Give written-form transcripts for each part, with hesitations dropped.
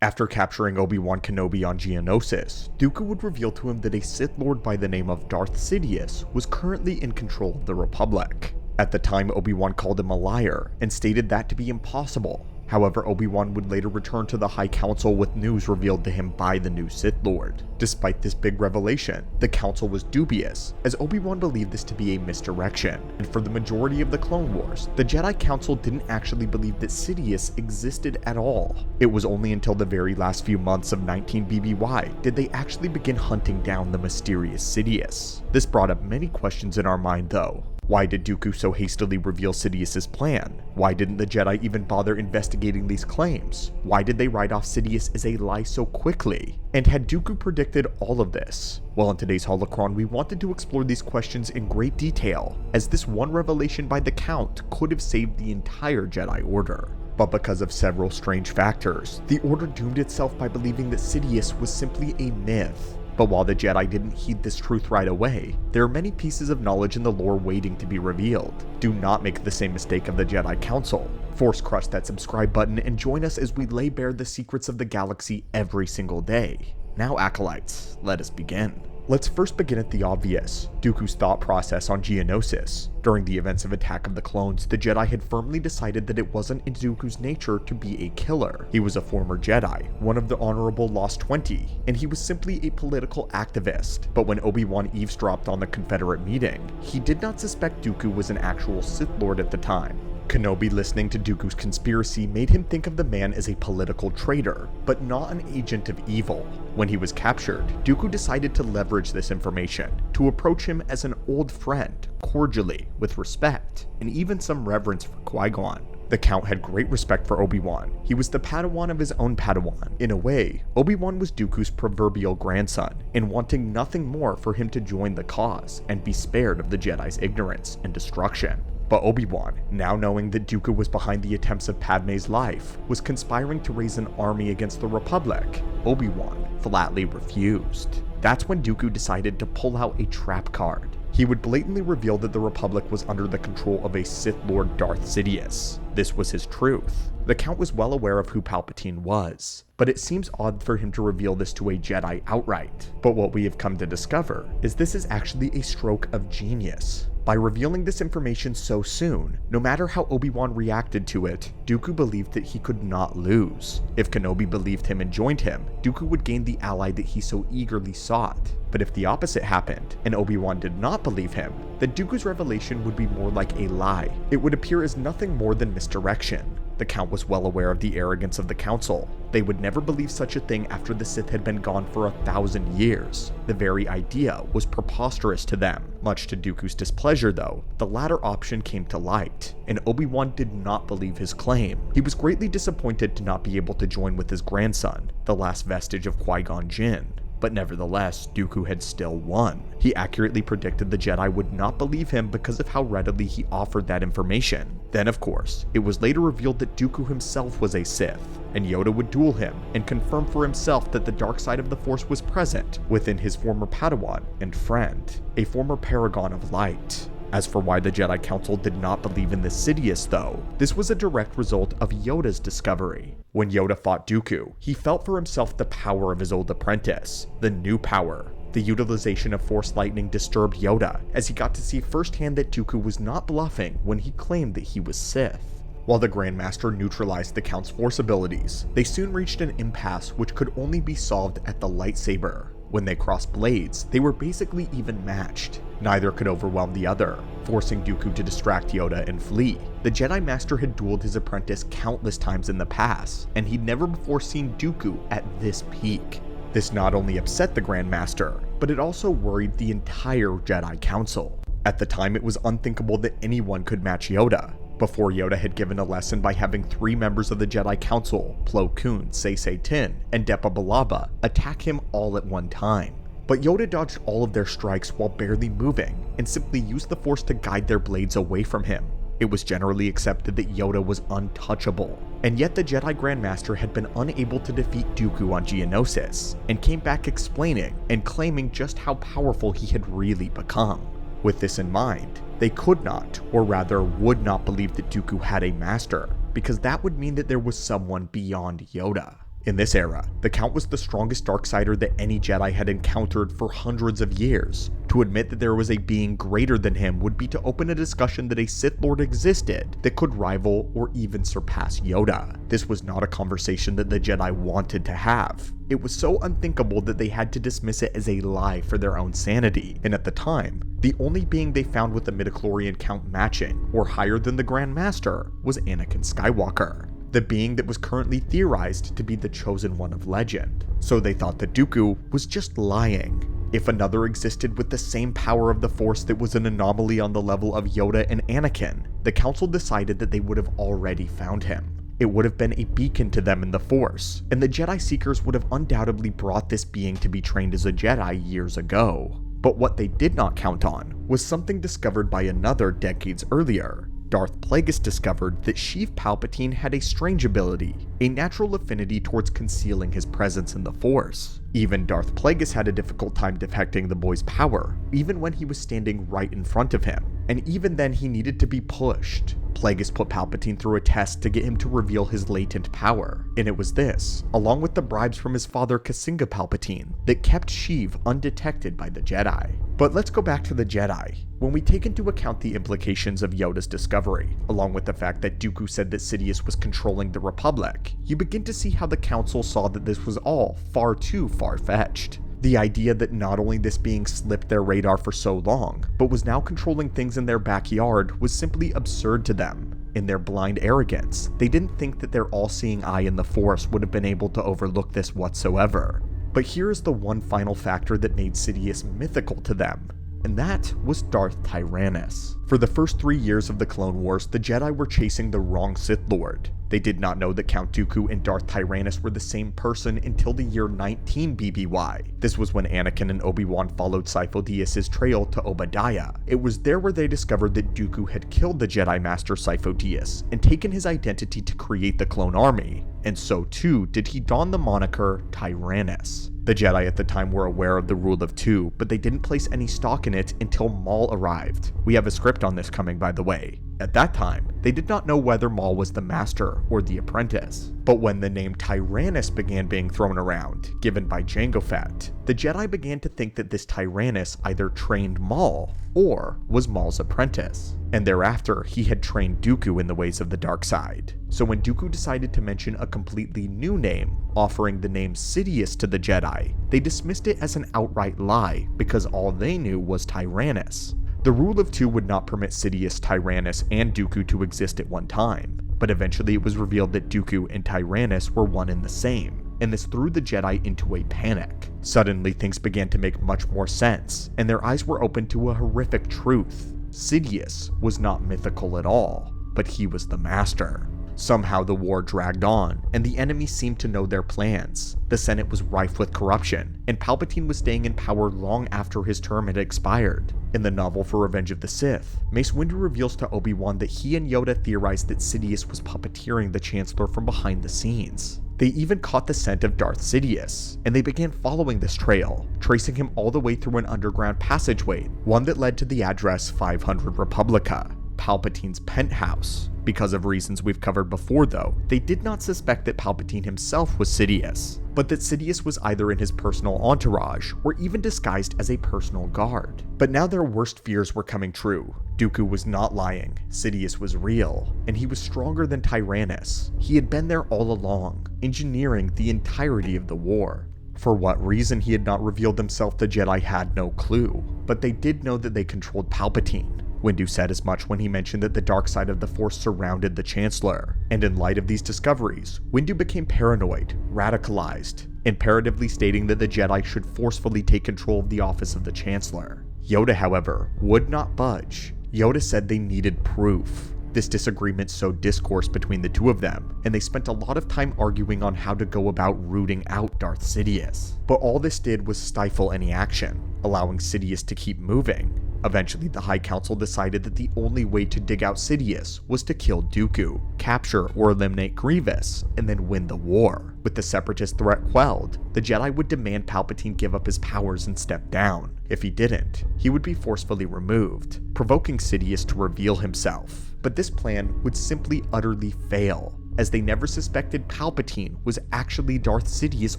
After capturing Obi-Wan Kenobi on Geonosis, Dooku would reveal to him that a Sith Lord by the name of Darth Sidious was currently in control of the Republic. At the time, Obi-Wan called him a liar and stated that to be impossible. However, Obi-Wan would later return to the High Council with news revealed to him by the new Sith Lord. Despite this big revelation, the Council was dubious, as Obi-Wan believed this to be a misdirection, and for the majority of the Clone Wars, the Jedi Council didn't actually believe that Sidious existed at all. It was only until the very last few months of 19 BBY did they actually begin hunting down the mysterious Sidious. This brought up many questions in our mind though. Why did Dooku so hastily reveal Sidious's plan? Why didn't the Jedi even bother investigating these claims? Why did they write off Sidious as a lie so quickly? And had Dooku predicted all of this? Well, in today's Holocron, we wanted to explore these questions in great detail, as this one revelation by the Count could have saved the entire Jedi Order. But because of several strange factors, the Order doomed itself by believing that Sidious was simply a myth. But while the Jedi didn't heed this truth right away, there are many pieces of knowledge in the lore waiting to be revealed. Do not make the same mistake of the Jedi Council. Force crush that subscribe button and join us as we lay bare the secrets of the galaxy every single day. Now, Acolytes, let us begin. Let's first begin at the obvious, Dooku's thought process on Geonosis. During the events of Attack of the Clones, the Jedi had firmly decided that it wasn't in Dooku's nature to be a killer. He was a former Jedi, one of the honorable Lost 20, and he was simply a political activist. But when Obi-Wan eavesdropped on the Confederate meeting, he did not suspect Dooku was an actual Sith Lord at the time. Kenobi listening to Dooku's conspiracy made him think of the man as a political traitor, but not an agent of evil. When he was captured, Dooku decided to leverage this information to approach him as an old friend, cordially, with respect, and even some reverence for Qui-Gon. The Count had great respect for Obi-Wan. He was the Padawan of his own Padawan. In a way, Obi-Wan was Dooku's proverbial grandson, and wanting nothing more for him to join the cause and be spared of the Jedi's ignorance and destruction. But Obi-Wan, now knowing that Dooku was behind the attempts of Padme's life, was conspiring to raise an army against the Republic. Obi-Wan flatly refused. That's when Dooku decided to pull out a trap card. He would blatantly reveal that the Republic was under the control of a Sith Lord Darth Sidious. This was his truth. The Count was well aware of who Palpatine was, but it seems odd for him to reveal this to a Jedi outright. But what we have come to discover is this is actually a stroke of genius. By revealing this information so soon, no matter how Obi-Wan reacted to it, Dooku believed that he could not lose. If Kenobi believed him and joined him, Dooku would gain the ally that he so eagerly sought. But if the opposite happened, and Obi-Wan did not believe him, then Dooku's revelation would be more like a lie. It would appear as nothing more than misdirection. The Count was well aware of the arrogance of the Council. They would never believe such a thing after the Sith had been gone for 1,000 years. The very idea was preposterous to them. Much to Dooku's displeasure though, the latter option came to light, and Obi-Wan did not believe his claim. He was greatly disappointed to not be able to join with his grandson, the last vestige of Qui-Gon Jinn. But nevertheless, Dooku had still won. He accurately predicted the Jedi would not believe him because of how readily he offered that information. Then of course, it was later revealed that Dooku himself was a Sith, and Yoda would duel him and confirm for himself that the dark side of the Force was present within his former Padawan and friend, a former paragon of light. As for why the Jedi Council did not believe in the Sidious though, this was a direct result of Yoda's discovery. When Yoda fought Dooku, he felt for himself the power of his old apprentice, the new power. The utilization of Force lightning disturbed Yoda, as he got to see firsthand that Dooku was not bluffing when he claimed that he was Sith. While the Grandmaster neutralized the Count's Force abilities, they soon reached an impasse which could only be solved at the lightsaber. When they crossed blades, they were basically even matched. Neither could overwhelm the other, forcing Dooku to distract Yoda and flee. The Jedi Master had dueled his apprentice countless times in the past, and he'd never before seen Dooku at this peak. This not only upset the Grand Master, but it also worried the entire Jedi Council. At the time, it was unthinkable that anyone could match Yoda. Before Yoda had given a lesson by having 3 members of the Jedi Council, Plo Koon, Sei Tin, and Depa Billaba, attack him all at one time. But Yoda dodged all of their strikes while barely moving, and simply used the Force to guide their blades away from him. It was generally accepted that Yoda was untouchable, and yet the Jedi Grandmaster had been unable to defeat Dooku on Geonosis, and came back explaining and claiming just how powerful he had really become. With this in mind, they could not, or rather would not believe that Dooku had a master, because that would mean that there was someone beyond Yoda. In this era, the Count was the strongest Darksider that any Jedi had encountered for hundreds of years. To admit that there was a being greater than him would be to open a discussion that a Sith Lord existed that could rival or even surpass Yoda. This was not a conversation that the Jedi wanted to have. It was so unthinkable that they had to dismiss it as a lie for their own sanity, and at the time, the only being they found with the midichlorian Count matching, or higher than the Grand Master, was Anakin Skywalker, the being that was currently theorized to be the chosen one of legend. So they thought that Dooku was just lying. If another existed with the same power of the Force that was an anomaly on the level of Yoda and Anakin, the Council decided that they would have already found him. It would have been a beacon to them in the Force, and the Jedi Seekers would have undoubtedly brought this being to be trained as a Jedi years ago. But what they did not count on was something discovered by another decades earlier. Darth Plagueis discovered that Sheev Palpatine had a strange ability, a natural affinity towards concealing his presence in the Force. Even Darth Plagueis had a difficult time detecting the boy's power, even when he was standing right in front of him, and even then he needed to be pushed. Plagueis put Palpatine through a test to get him to reveal his latent power, and it was this, along with the bribes from his father Kasinga Palpatine, that kept Sheev undetected by the Jedi. But let's go back to the Jedi. When we take into account the implications of Yoda's discovery, along with the fact that Dooku said that Sidious was controlling the Republic, you begin to see how the Council saw that this was all far too far-fetched. The idea that not only this being slipped their radar for so long, but was now controlling things in their backyard was simply absurd to them. In their blind arrogance, they didn't think that their all-seeing eye in the Force would have been able to overlook this whatsoever. But here is the one final factor that made Sidious mythical to them, and that was Darth Tyrannus. For the first 3 years of the Clone Wars, the Jedi were chasing the wrong Sith Lord. They did not know that Count Dooku and Darth Tyrannus were the same person until the year 19 BBY. This was when Anakin and Obi-Wan followed Sifo-Dyas' trail to Obadiah. It was there where they discovered that Dooku had killed the Jedi Master Sifo-Dyas and taken his identity to create the Clone Army, and so too did he don the moniker Tyrannus. The Jedi at the time were aware of the Rule of Two, but they didn't place any stock in it until Maul arrived. We have a script on this coming, by the way. At that time, they did not know whether Maul was the master or the apprentice. But when the name Tyrannus began being thrown around, given by Jango Fett, the Jedi began to think that this Tyrannus either trained Maul or was Maul's apprentice. And thereafter, he had trained Dooku in the ways of the dark side. So when Dooku decided to mention a completely new name, offering the name Sidious to the Jedi, they dismissed it as an outright lie because all they knew was Tyrannus. The Rule of Two would not permit Sidious, Tyrannus, and Dooku to exist at one time, but eventually it was revealed that Dooku and Tyrannus were one and the same, and this threw the Jedi into a panic. Suddenly things began to make much more sense, and their eyes were opened to a horrific truth. Sidious was not mythical at all, but he was the master. Somehow the war dragged on, and the enemy seemed to know their plans. The Senate was rife with corruption, and Palpatine was staying in power long after his term had expired. In the novel for Revenge of the Sith, Mace Windu reveals to Obi-Wan that he and Yoda theorized that Sidious was puppeteering the Chancellor from behind the scenes. They even caught the scent of Darth Sidious, and they began following this trail, tracing him all the way through an underground passageway, one that led to the address 500 Republica, Palpatine's penthouse. Because of reasons we've covered before though, they did not suspect that Palpatine himself was Sidious, but that Sidious was either in his personal entourage or even disguised as a personal guard. But now their worst fears were coming true. Dooku was not lying, Sidious was real, and he was stronger than Tyrannus. He had been there all along, engineering the entirety of the war. For what reason he had not revealed himself, the Jedi had no clue, but they did know that they controlled Palpatine. Windu said as much when he mentioned that the dark side of the Force surrounded the Chancellor, and in light of these discoveries, Windu became paranoid, radicalized, imperatively stating that the Jedi should forcefully take control of the office of the Chancellor. Yoda, however, would not budge. Yoda said they needed proof. This disagreement sowed discourse between the two of them, and they spent a lot of time arguing on how to go about rooting out Darth Sidious. But all this did was stifle any action, allowing Sidious to keep moving. Eventually, the High Council decided that the only way to dig out Sidious was to kill Dooku, capture or eliminate Grievous, and then win the war. With the Separatist threat quelled, the Jedi would demand Palpatine give up his powers and step down. If he didn't, he would be forcefully removed, provoking Sidious to reveal himself. But this plan would simply utterly fail. as they never suspected Palpatine was actually Darth Sidious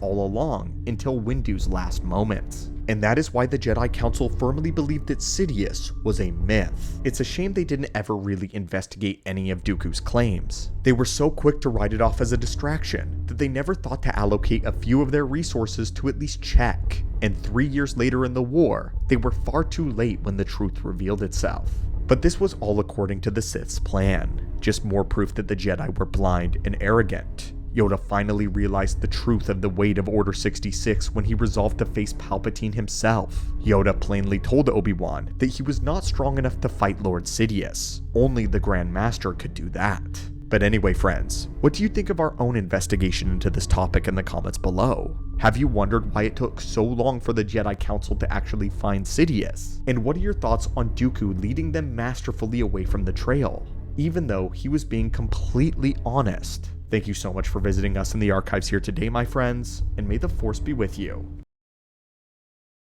all along until Windu's last moments. And that is why the Jedi Council firmly believed that Sidious was a myth. It's a shame they didn't ever really investigate any of Dooku's claims. They were so quick to write it off as a distraction that they never thought to allocate a few of their resources to at least check. And 3 years later in the war, they were far too late when the truth revealed itself. But this was all according to the Sith's plan. Just more proof that the Jedi were blind and arrogant. Yoda finally realized the truth of the weight of Order 66 when he resolved to face Palpatine himself. Yoda plainly told Obi-Wan that he was not strong enough to fight Lord Sidious. Only the Grand Master could do that. But anyway, friends, what do you think of our own investigation into this topic in the comments below? Have you wondered why it took so long for the Jedi Council to actually find Sidious? And what are your thoughts on Dooku leading them masterfully away from the trail, even though he was being completely honest? Thank you so much for visiting us in the archives here today, my friends, and may the Force be with you.